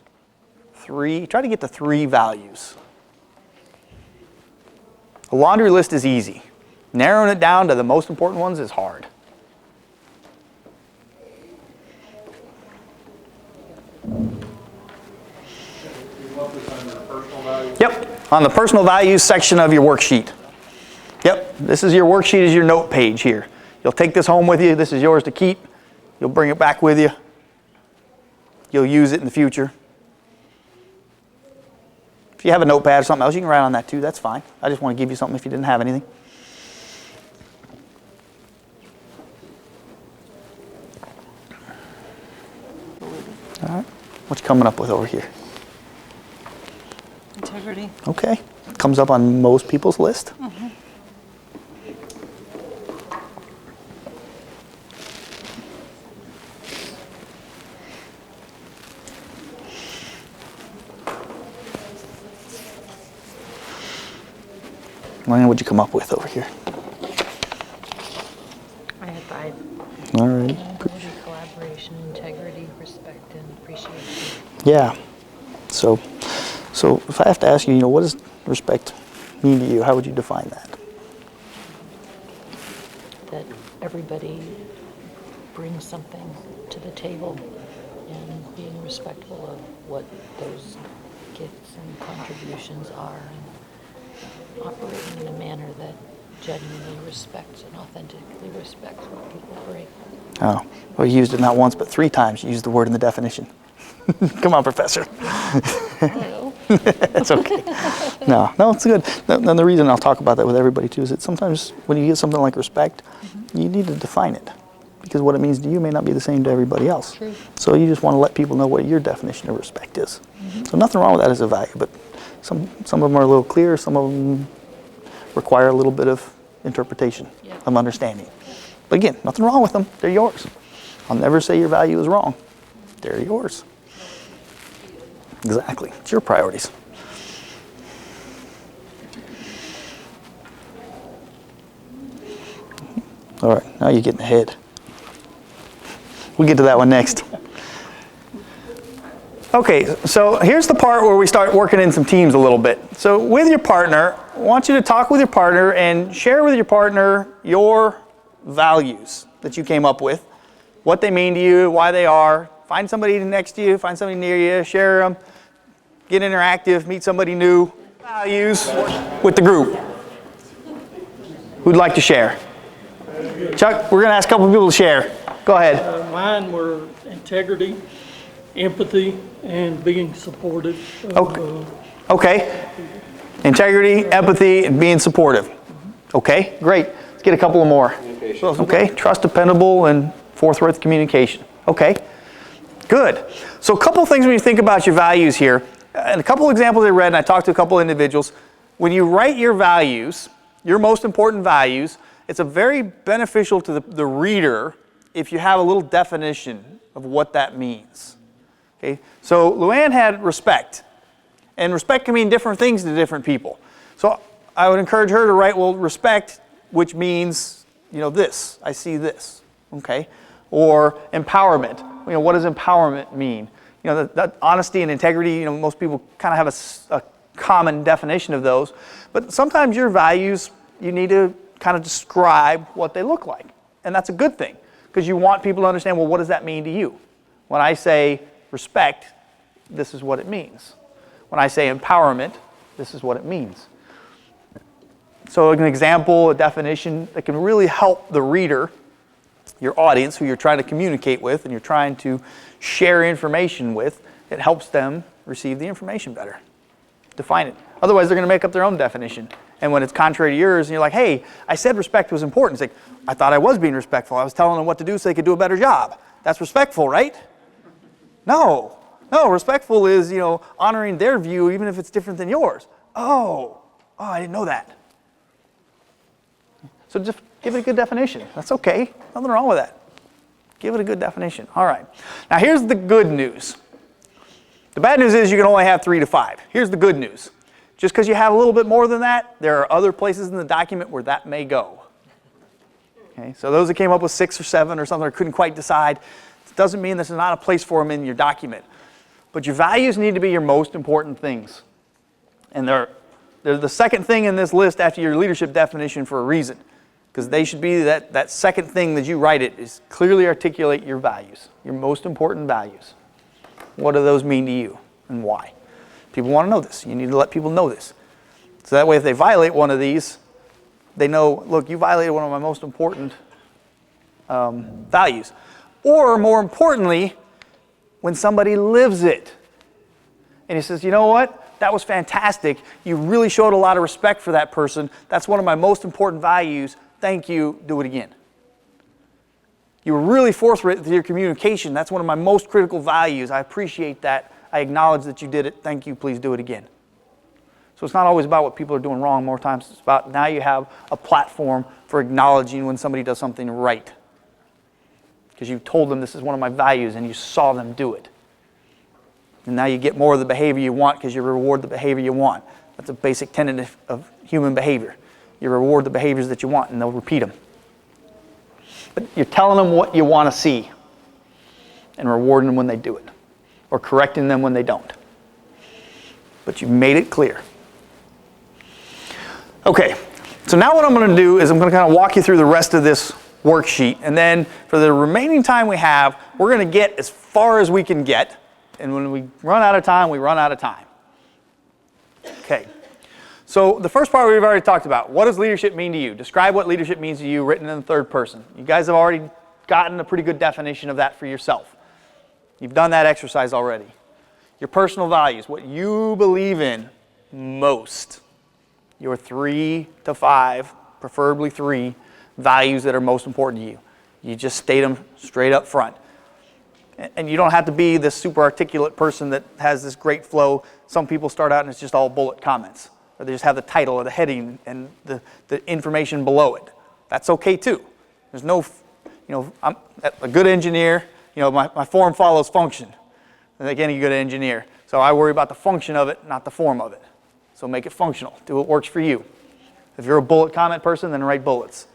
3. Try to get to 3 values. A laundry list is easy. Narrowing it down to the most important ones is hard. Yep, on the personal values section of your worksheet. Yep, this is your worksheet, is your note page here. You'll take this home with you. This is yours to keep. You'll bring it back with you. You'll use it in the future. If you have a notepad or something else, you can write on that too. That's fine. I just want to give you something if you didn't have anything. All right. What you coming up with over here? Integrity. Okay. Comes up on most people's list. Mm-hmm. What'd you come up with over here? I had 5. All right. Accountability, collaboration, integrity, respect, and appreciation. Yeah. So if I have to ask you, what does respect mean to you? How would you define that? That everybody brings something to the table, and being respectful of what those gifts and contributions are, and operating in a manner that genuinely respects and authentically respects what people bring. Oh, well, you used it not once but 3 times. You used the word in the definition. Come on, Professor. It's okay. No, it's good. And the reason I'll talk about that with everybody too is that sometimes when you get something like respect, you need to define it. because what it means to you may not be the same to everybody else. True. So you just want to let people know what your definition of respect is. So nothing wrong with that as a value, but some of them are a little clear, some of them require a little bit of interpretation, of understanding. But again, nothing wrong with them. They're yours. I'll never say your value is wrong. They're yours. Exactly. It's your priorities. All right, now you're getting ahead. We'll get to that one next. Okay, so here's the part where we start working in some teams a little bit. So with your partner, I want you to talk with your partner and share with your partner your values that you came up with, what they mean to you, why they are. Find somebody next to you, find somebody near you, share them, get interactive, meet somebody new. Values with the group. Who'd like to share? Chuck, we're going to ask a couple of people to share. Go ahead. Mine were integrity, empathy, and being supportive. Okay. Integrity, empathy, and being supportive. Okay, great. Let's get a couple of more. Okay, trust, dependable, and forthright communication. Okay, good. So a couple of things when you think about your values here, and a couple of examples I read, and I talked to a couple of individuals. When you write your values, your most important values, it's a very beneficial to the reader if you have a little definition of what that means. Okay, so Luann had respect, and respect can mean different things to different people. So I would encourage her to write, well, respect, which means, this, I see this, okay? Or empowerment, what does empowerment mean? That honesty and integrity, most people kind of have a common definition of those, but sometimes your values, you need to kind of describe what they look like, and that's a good thing, because you want people to understand, well, what does that mean to you? When I say respect, this is what it means. When I say empowerment, this is what it means. So an example, a definition that can really help the reader, your audience, who you're trying to communicate with and you're trying to share information with, it helps them receive the information better. Define it. Otherwise, they're going to make up their own definition. And when it's contrary to yours, and you're like, hey, I said respect was important. It's like, I thought I was being respectful. I was telling them what to do so they could do a better job. That's respectful, right? No, respectful is, honoring their view even if it's different than yours. Oh, I didn't know that. So just give it a good definition. That's okay. Nothing wrong with that. Give it a good definition. All right. Now here's the good news. The bad news is you can only have 3 to 5. Here's the good news. Just because you have a little bit more than that, there are other places in the document where that may go. Okay, so those that came up with 6 or 7 or something or couldn't quite decide, it doesn't mean this is not a place for them in your document. But your values need to be your most important things. And they're the second thing in this list after your leadership definition for a reason. Because they should be that second thing that you write it is clearly articulate your values, your most important values. What do those mean to you and why? People want to know this. You need to let people know this. So that way if they violate one of these, they know, look, you violated one of my most important values. Or more importantly, when somebody lives it. And he says, you know what? That was fantastic. You really showed a lot of respect for that person. That's one of my most important values. Thank you. Do it again. You were really forthright with your communication. That's one of my most critical values. I appreciate that. I acknowledge that you did it. Thank you. Please do it again. So it's not always about what people are doing wrong. More times it's about now you have a platform for acknowledging when somebody does something right. Because you told them this is one of my values and you saw them do it. And now you get more of the behavior you want because you reward the behavior you want. That's a basic tenet of human behavior. You reward the behaviors that you want and they'll repeat them. But you're telling them what you want to see and rewarding them when they do it or correcting them when they don't. But you made it clear. Okay, so now what I'm going to do is I'm going to kind of walk you through the rest of this worksheet, and then for the remaining time we have, we're going to get as far as we can get, and when we run out of time, we run out of time. Okay, so the first part we've already talked about. What does leadership mean to you? Describe what leadership means to you, written in the third person. You guys have already gotten a pretty good definition of that for yourself. You've done that exercise already. Your personal values, what you believe in most. Your 3 to 5, preferably 3, values that are most important to you. You just state them straight up front. And you don't have to be this super articulate person that has this great flow. Some people start out and it's just all bullet comments. Or they just have the title or the heading and the information below it. That's okay too. There's no, I'm a good engineer. My form follows function. Like any good engineer. So I worry about the function of it, not the form of it. So make it functional. Do what works for you. If you're a bullet comment person, then write bullets.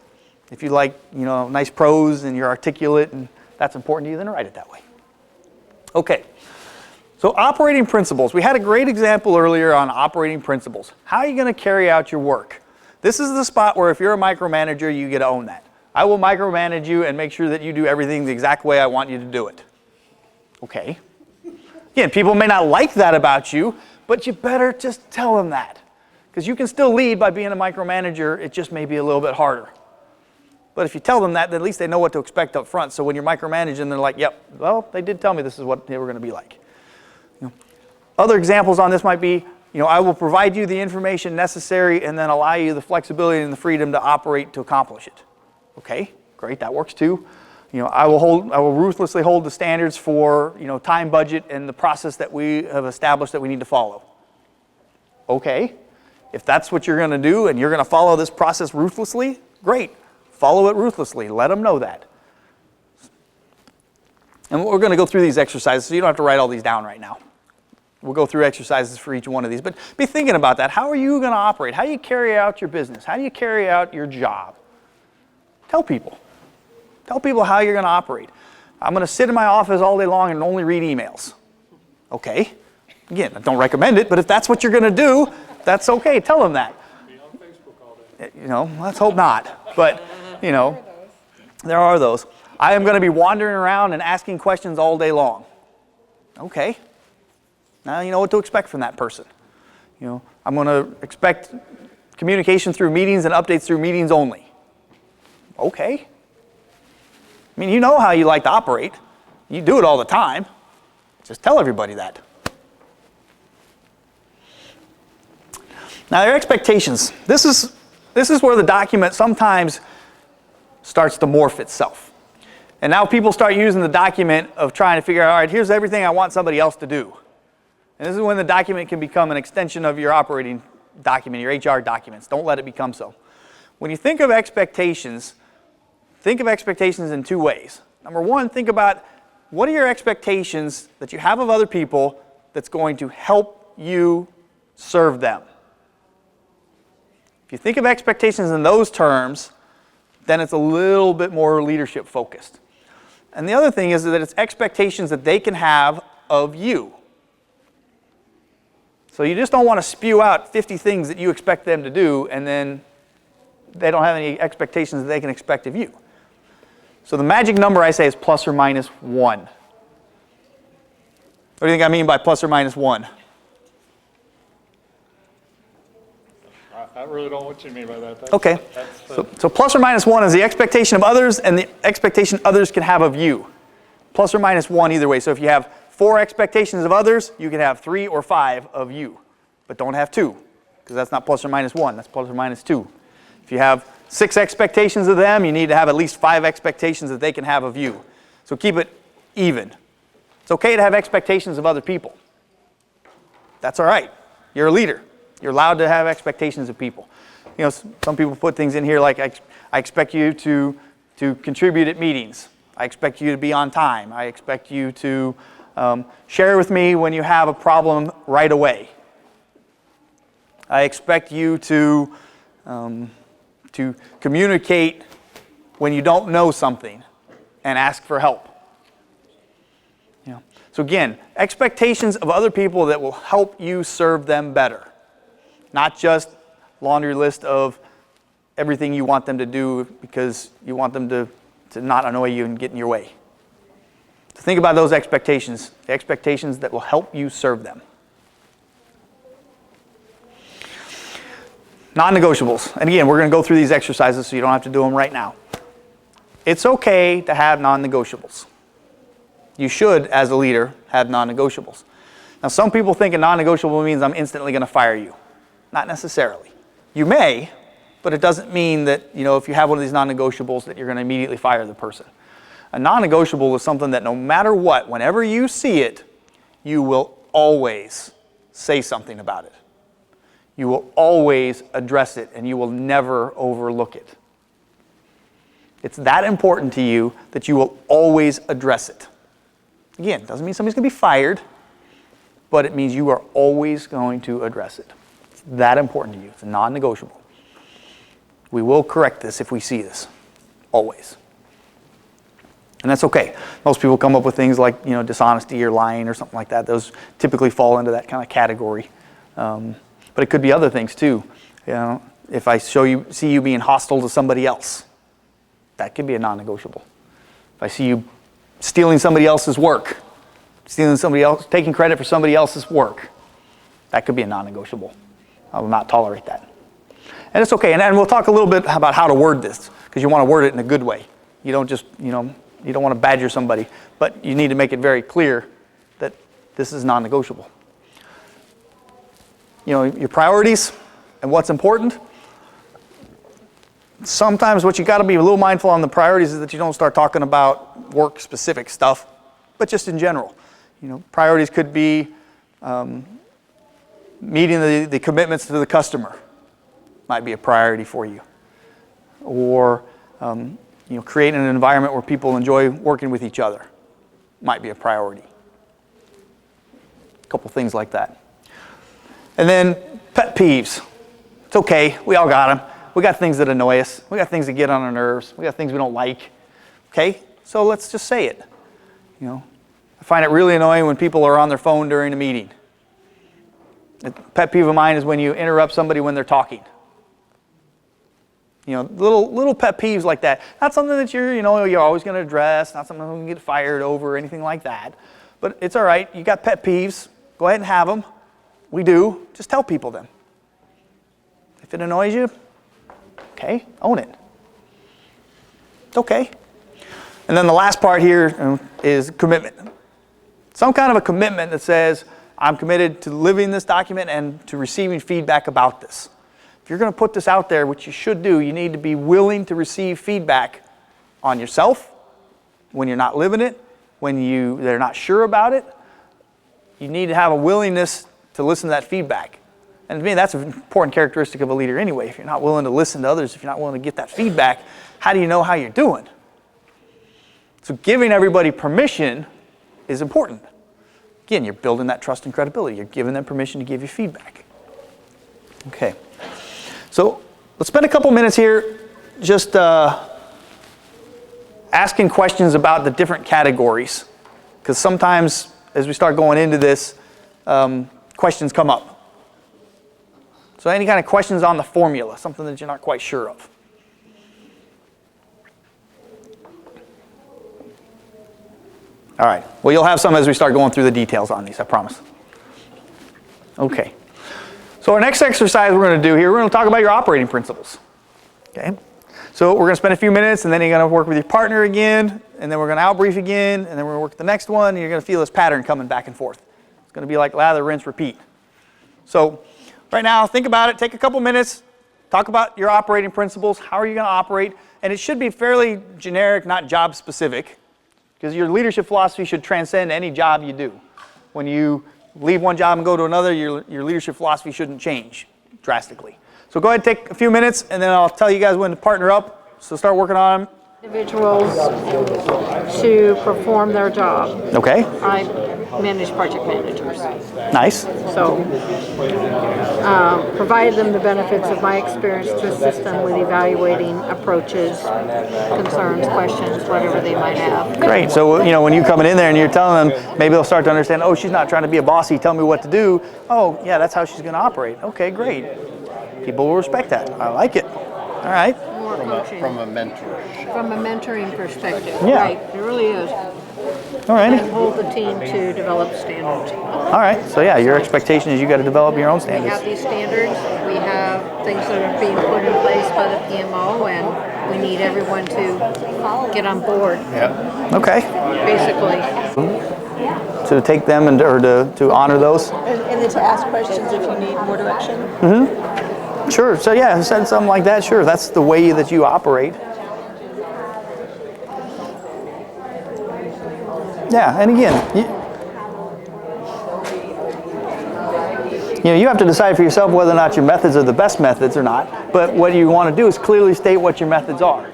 If you like, nice prose and you're articulate and that's important to you, then write it that way. Okay. So operating principles. We had a great example earlier on operating principles. How are you going to carry out your work? This is the spot where if you're a micromanager, you get to own that. I will micromanage you and make sure that you do everything the exact way I want you to do it. Okay. Again, people may not like that about you, but you better just tell them that. Because you can still lead by being a micromanager, it just may be a little bit harder. But if you tell them that, then at least they know what to expect up front. So when you're micromanaging, they're like, yep, well, they did tell me this is what they were going to be like. Other examples on this might be, I will provide you the information necessary and then allow you the flexibility and the freedom to operate to accomplish it. Okay, great, that works too. I will ruthlessly hold the standards for, time, budget, and the process that we have established that we need to follow. Okay, if that's what you're going to do and you're going to follow this process ruthlessly, great. Follow it ruthlessly. Let them know that. And we're going to go through these exercises, so you don't have to write all these down right now. We'll go through exercises for each one of these. But be thinking about that. How are you going to operate? How do you carry out your business? How do you carry out your job? Tell people. Tell people how you're going to operate. I'm going to sit in my office all day long and only read emails. Okay. Again, I don't recommend it, but if that's what you're going to do, that's okay. Tell them that. Be on Facebook all day. Let's hope not. But, there are those. I am going to be wandering around and asking questions all day long. Okay. Now you know what to expect from that person. I'm going to expect communication through meetings and updates through meetings only. Okay. I mean, you know how you like to operate. You do it all the time. Just tell everybody that. Now, their expectations. This is where the document sometimes starts to morph itself. And now people start using the document of trying to figure out, all right, here's everything I want somebody else to do. And this is when the document can become an extension of your operating document, your HR documents. Don't let it become so. When you think of expectations in two ways. Number one, think about what are your expectations that you have of other people that's going to help you serve them. If you think of expectations in those terms, then it's a little bit more leadership focused. And the other thing is that it's expectations that they can have of you. So you just don't want to spew out 50 things that you expect them to do and then they don't have any expectations that they can expect of you. So the magic number I say is plus or minus 1. What do you think I mean by plus or minus 1? I really don't know what you mean by that. Okay. So plus or minus 1 is the expectation of others and the expectation others can have of you. Plus or minus 1 either way. So if you have 4 expectations of others, you can have 3 or 5 of you. But don't have 2, because that's not plus or minus 1. That's plus or minus 2. If you have 6 expectations of them, you need to have at least 5 expectations that they can have of you. So keep it even. It's okay to have expectations of other people. That's all right. You're a leader. You're allowed to have expectations of people. Some people put things in here like, I expect you to contribute at meetings. I expect you to be on time. I expect you to share with me when you have a problem right away. I expect you to communicate when you don't know something and ask for help. So again, expectations of other people that will help you serve them better. Not just laundry list of everything you want them to do because you want them to not annoy you and get in your way. So think about those expectations, the expectations that will help you serve them. Non-negotiables. And again, we're going to go through these exercises so you don't have to do them right now. It's okay to have non-negotiables. You should, as a leader, have non-negotiables. Now, some people think a non-negotiable means I'm instantly going to fire you. Not necessarily. You may, but it doesn't mean that, if you have one of these non-negotiables that you're going to immediately fire the person. A non-negotiable is something that no matter what, whenever you see it, you will always say something about it. You will always address it, and you will never overlook it. It's that important to you that you will always address it. Again, doesn't mean somebody's going to be fired, but it means you are always going to address it. It's that important to you. It's non-negotiable. We will correct this if we see this, always. And that's okay. Most people come up with things like, dishonesty or lying or something like that. Those typically fall into that kind of category. But it could be other things too. If I see you being hostile to somebody else, that could be a non-negotiable. If I see you stealing somebody else's work, taking credit for somebody else's work, that could be a non-negotiable. I will not tolerate that. And it's okay. And we'll talk a little bit about how to word this, because you want to word it in a good way. You don't just, you don't want to badger somebody, but you need to make it very clear that this is non-negotiable. Your priorities and what's important. Sometimes what you got to be a little mindful on the priorities is that you don't start talking about work-specific stuff, but just in general. Priorities could be meeting the commitments to the customer. Might be a priority for you. Or creating an environment where people enjoy working with each other. Might be a priority. A couple things like that. And then pet peeves. It's okay, we all got them. We got things that annoy us. We got things that get on our nerves. We got things we don't like. Okay, so let's just say it. I find it really annoying when people are on their phone during a meeting. A pet peeve of mine is when you interrupt somebody when they're talking. Little pet peeves like that. Not something that you're always going to address. Not something you can get fired over or anything like that. But it's all right. You got pet peeves. Go ahead and have them. We do. Just tell people them. If it annoys you, okay, own it. It's okay. And then the last part here is commitment. Some kind of a commitment that says, I'm committed to living this document and to receiving feedback about this. If you're going to put this out there, which you should do, you need to be willing to receive feedback on yourself when you're not living it, when they're not sure about it. You need to have a willingness to listen to that feedback. And to me, that's an important characteristic of a leader anyway. If you're not willing to listen to others, if you're not willing to get that feedback, how do you know how you're doing? So giving everybody permission is important. Again, you're building that trust and credibility. You're giving them permission to give you feedback. Okay. So let's spend a couple minutes here just asking questions about the different categories. Because sometimes as we start going into this, questions come up. So any kind of questions on the formula, something that you're not quite sure of. All right. Well, you'll have some as we start going through the details on these, I promise. Okay. So our next exercise we're going to do here, we're going to talk about your operating principles. Okay. So we're going to spend a few minutes, and then you're going to work with your partner again, and then we're going to outbrief again, and then we're going to work the next one, and you're going to feel this pattern coming back and forth. It's going to be like lather, rinse, repeat. So right now, think about it. Take a couple minutes. Talk about your operating principles. How are you going to operate? And it should be fairly generic, not job specific, because your leadership philosophy should transcend any job you do. When you leave one job and go to another, your leadership philosophy shouldn't change drastically. So go ahead and take a few minutes, and then I'll tell you guys when to partner up. So start working on them. Individuals to perform their job. Okay. I manage project managers. Nice. So, provided them the benefits of my experience to assist them with evaluating approaches, concerns, questions, whatever they might have. Great. So, when you're coming in there and you're telling them, maybe they'll start to understand, oh, she's not trying to be a bossy, tell me what to do. Oh, yeah, that's how she's going to operate. Okay, great. People will respect that. I like it. All right. More coaching. From a mentor. From a mentoring perspective. Yeah. Right, it really is. All right. And hold the team to develop standards. All right. So, yeah, your expectation is you got to develop your own We standards. have these standards, we have things that are being put in place by the PMO, and we need everyone to get on board. Yeah. Okay. Basically. To take them or to honor those. And then to ask questions if you need more direction. Mm-hmm. Sure. So yeah, said something like that. Sure, that's the way that you operate. Yeah, and again, you have to decide for yourself whether or not your methods are the best methods or not. But what you want to do is clearly state what your methods are,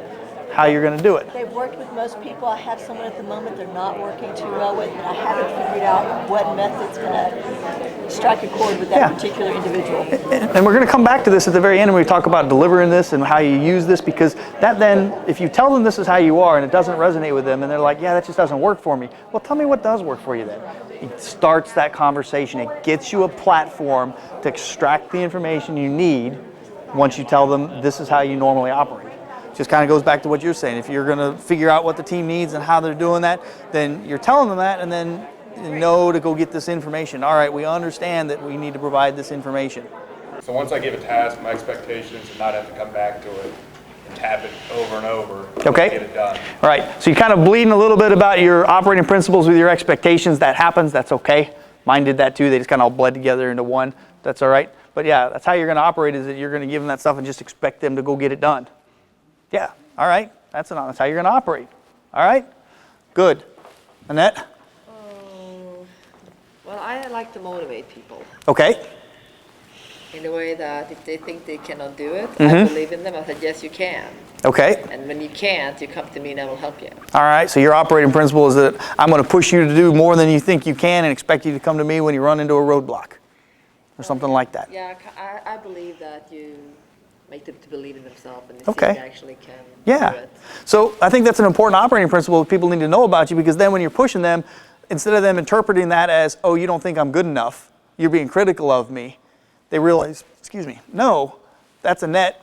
how you're going to do it. They've worked with most people. I have someone at the moment they're not working too well with, but I haven't figured out what method's going to strike a chord with that particular individual. And we're going to come back to this at the very end when we talk about delivering this and how you use this, because that then, if you tell them this is how you are and it doesn't resonate with them and they're like, yeah, that just doesn't work for me. Well, tell me what does work for you then. It starts that conversation. It gets you a platform to extract the information you need once you tell them this is how you normally operate. It just kind of goes back to what you're saying. If you're going to figure out what the team needs and how they're doing that, then you're telling them that, and then you know to go get this information. All right, we understand that we need to provide this information. So once I give a task, my expectation is to not have to come back to it and tap it over and over to get it done. All right, so you're kind of bleeding a little bit about your operating principles with your expectations. That happens, that's okay. Mine did that too. They just kind of all bled together into one. That's all right. But yeah, that's how you're going to operate, is that you're going to give them that stuff and just expect them to go get it done. Yeah, all right. That's how you're going to operate. All right? Good. Annette? Well, I like to motivate people. Okay. In a way that if they think they cannot do it, I believe in them. I said, yes, you can. Okay. And when you can't, you come to me and I will help you. All right, so your operating principle is that I'm going to push you to do more than you think you can and expect you to come to me when you run into a roadblock or something like that. Yeah, I believe that you make them to believe in themselves and they Okay. see they actually can do it. So I think that's an important operating principle that people need to know about you, because then when you're pushing them, instead of them interpreting that as, oh, you don't think I'm good enough, you're being critical of me, they realize, excuse me, no, that's Annette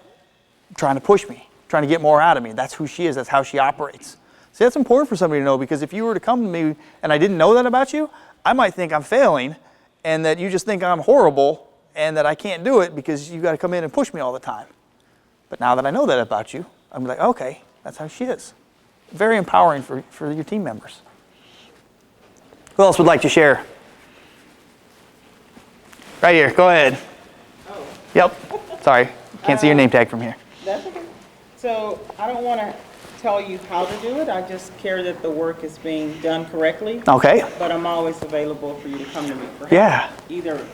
trying to push me, trying to get more out of me. That's who she is. That's how she operates. See, that's important for somebody to know, because if you were to come to me and I didn't know that about you, I might think I'm failing and that you just think I'm horrible and that I can't do it because you got to come in and push me all the time. But now that I know that about you, I'm like, okay, that's how she is. Very empowering for your team members. Who else would like to share? Right here, go ahead. Oh. Yep, sorry, can't see your name tag from here. That's okay. So I don't want to tell you how to do it. I just care that the work is being done correctly. Okay. But I'm always available for you to come to me for help. Yeah. Either,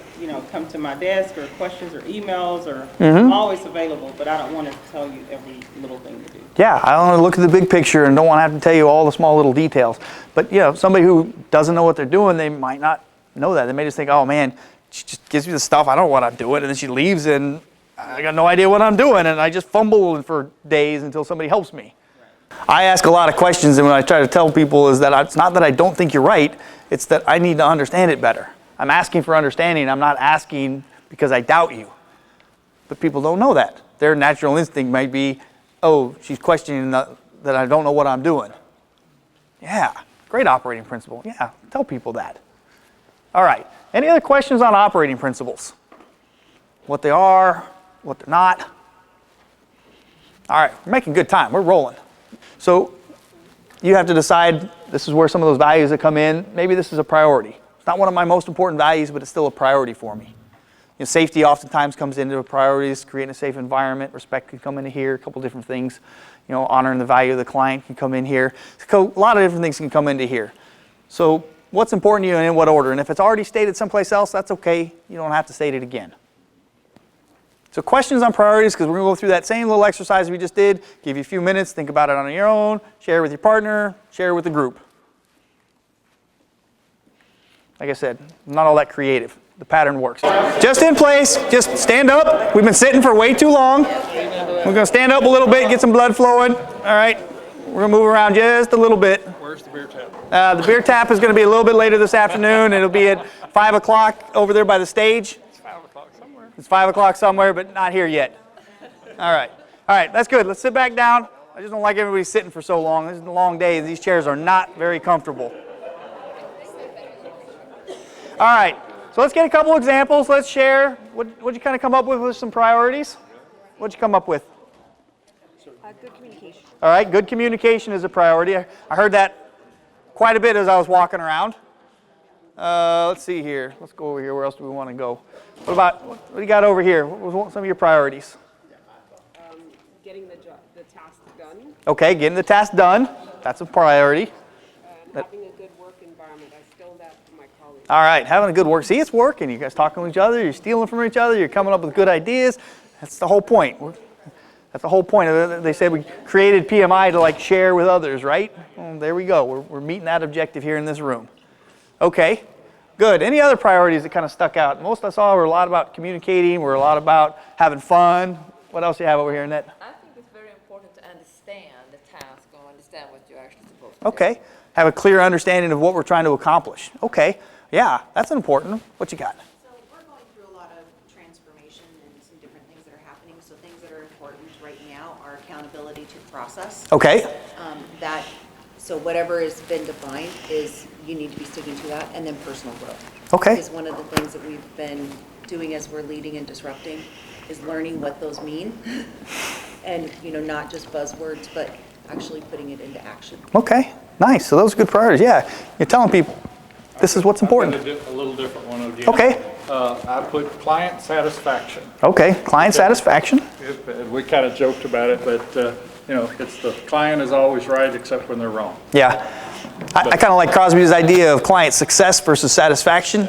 come to my desk or questions or emails or Mhm. I'm always available, but I don't want to tell you every little thing to do. Yeah, I want to look at the big picture and don't want to have to tell you all the small little details. But somebody who doesn't know what they're doing, they might not know that. They may just think, oh man, she just gives me the stuff, I don't know what I'm doing, and then she leaves and I got no idea what I'm doing, and I just fumble for days until somebody helps me. I ask a lot of questions, and when I try to tell people is that it's not that I don't think you're right, it's that I need to understand it better. I'm asking for understanding, I'm not asking because I doubt you. But people don't know that. Their natural instinct might be, oh, she's questioning that I don't know what I'm doing. Yeah, great operating principle. Yeah, tell people that. All right, any other questions on operating principles? What they are, what they're not? All right, we're making good time, we're rolling. So you have to decide, this is where some of those values that come in, maybe this is a priority. It's not one of my most important values, but it's still a priority for me. Safety oftentimes comes into priorities, creating a safe environment, respect could come into here, a couple different things. Honoring the value of the client can come in here. So a lot of different things can come into here. So what's important to you and in what order? And if it's already stated someplace else, that's okay. You don't have to state it again. So questions on priorities, because we're going to go through that same little exercise we just did, give you a few minutes, think about it on your own, share it with your partner, share it with the group. Like I said, I'm not all that creative. The pattern works. Just in place, just stand up. We've been sitting for way too long. We're going to stand up a little bit, get some blood flowing. All right, we're going to move around just a little bit. Where's the beer tap? The beer tap is going to be a little bit later this afternoon. It'll be at 5 o'clock over there by the stage. It's 5 o'clock somewhere, but not here yet. All right, that's good. Let's sit back down. I just don't like everybody sitting for so long. This is a long day. These chairs are not very comfortable. All right, so let's get a couple examples. Let's share. What'd you kind of come up with some priorities? What'd you come up with? Good communication. All right, good communication is a priority. I heard that quite a bit as I was walking around. Let's see here. Let's go over here. Where else do we want to go? What do you got over here? What was some of your priorities? Getting the task done. Okay, getting the task done. That's a priority. Having a good work environment. I stole that from my colleagues. All right, having a good work. See, it's working. You guys talking to each other. You're stealing from each other. You're coming up with good ideas. That's the whole point. That's the whole point. They said we created PMI to like share with others, right? Well, there we go. We're meeting that objective here in this room. Okay, good. Any other priorities that kind of stuck out? Most I saw were a lot about communicating. Were a lot about having fun. What else do you have over here, Annette? I think it's very important to understand the task or understand what you're actually supposed to do. Okay, have a clear understanding of what we're trying to accomplish. Okay, yeah, that's important. What you got? So we're going through a lot of transformation and some different things that are happening. So things that are important right now are accountability to the process. Okay. So whatever has been defined is you need to be sticking to that, and then personal growth. Okay. Is one of the things that we've been doing as we're leading and disrupting, is learning what those mean, and not just buzzwords, but actually putting it into action. Okay, nice. So those are good priorities. Yeah, you're telling people this is what's important. I've got a little different one again. Okay. I put client satisfaction. Okay, client satisfaction. We kind of joked about it, but it's the client is always right except when they're wrong. Yeah, I kind of like Crosby's idea of client success versus satisfaction,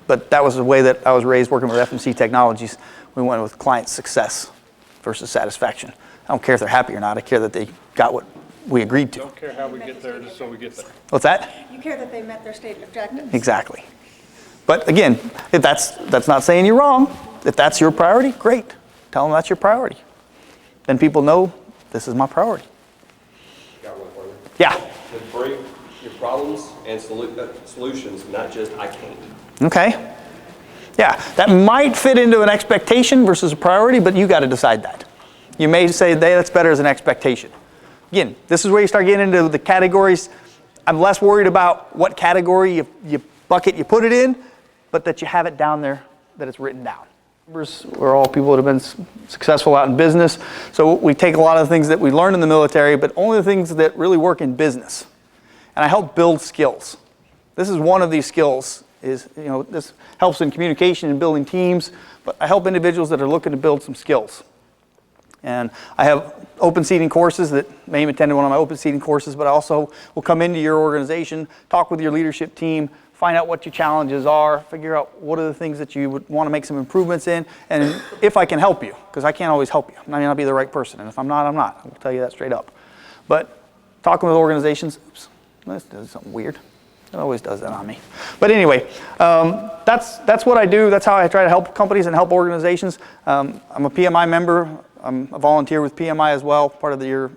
but that was the way that I was raised working with FMC Technologies. We went with client success versus satisfaction. I don't care if they're happy or not. I care that they got what we agreed to. Don't care how we get there, just so we get there. What's that? You care that they met their stated objectives. Exactly. But again, if that's not saying you're wrong. If that's your priority, great. Tell them that's your priority. Then people know this is my priority. Got one for you. Yeah. To bring your problems and solutions, not just I can't. Okay. Yeah, that might fit into an expectation versus a priority, but you got to decide that. You may say, hey, that's better as an expectation. Again, this is where you start getting into the categories. I'm less worried about what category you bucket you put it in, but that you have it down there, that it's written down. We're all people that have been successful out in business. So we take a lot of the things that we learn in the military, but only the things that really work in business. And I help build skills. This is one of these skills. This helps in communication and building teams, but I help individuals that are looking to build some skills. And I have open seating courses that may have attended one of my open seating courses, but I also will come into your organization, talk with your leadership team, find out what your challenges are, figure out what are the things that you would want to make some improvements in, and if I can help you, because I can't always help you. I may not be the right person, and if I'm not, I'm not. I'll tell you that straight up. But talking with organizations, oops, this does something weird. It always does that on me. But anyway, that's what I do. That's how I try to help companies and help organizations. I'm a PMI member. I'm a volunteer with PMI as well, part of your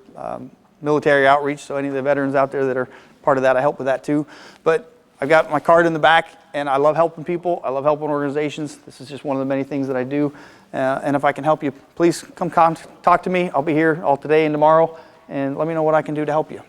military outreach. So any of the veterans out there that are part of that, I help with that too. But I've got my card in the back, and I love helping people. I love helping organizations. This is just one of the many things that I do. And if I can help you, please come talk to me. I'll be here all today and tomorrow, and let me know what I can do to help you.